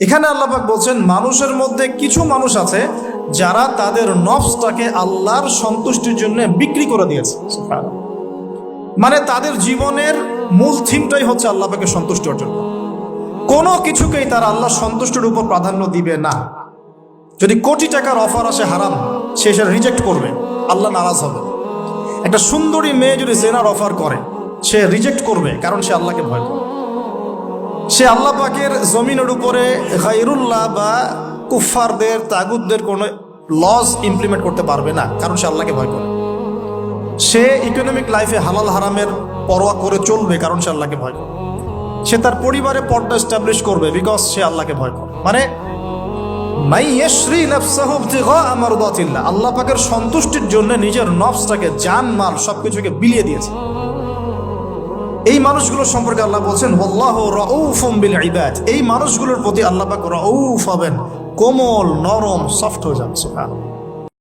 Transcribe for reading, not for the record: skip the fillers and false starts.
এখানে আল্লাহ পাক বলছেন মানুষের মধ্যে কিছু মানুষ আছে যারা তাদের নফসটাকে আল্লাহর সন্তুষ্টির জন্য বিক্রি করে দিয়েছে। মানে তাদের জীবনের মূল থিমটাই হচ্ছে আল্লাহ পাকের সন্তুষ্টি অর্জন করা। কোনো কিছুকেই তারা আল্লাহর সন্তুষ্টির উপর প্রাধান্য দিবে না। যদি কোটি টাকার অফার আসে হারাম, সে সেটা রিজেক্ট করবে, আল্লাহ নারাজ হবে। একটা সুন্দরী মেয়ে যদি জেনার অফার করে, সে রিজেক্ট করবে, কারণ সে আল্লাহকে ভয় করে। সে আল্লাহ পাকের জমিনের উপরে গায়রুল্লাহ বা কুফফারদের তাগুতদের কোনো লজ ইমপ্লিমেন্ট করতে পারবে না, কারণ সে আল্লাহকে ভয় করে। সে ইকোনমিক লাইফে হালাল হারামের পরোয়া করে চলবে, কারণ সে আল্লাহকে ভয় করে। সে তার পরিবারে পর্দা এস্টাবলিশ করবে, বিকজ সে আল্লাহকে ভয় করে। মানে আল্লাহ পাকের সন্তুষ্টির জন্য নিজের নফসটাকে, জান মাল সবকিছুকে বিলিয়ে দিয়েছে। এই মানুষগুলোর সম্পর্কে আল্লাহ বলছেন ওয়াল্লাহু রাউফুম বিল ইবাদ। এই মানুষগুলোর প্রতি আল্লাহ পাক রাউফ হবেন, কোমল নরম সফট হয়ে যান। সুবহানাল্লাহ।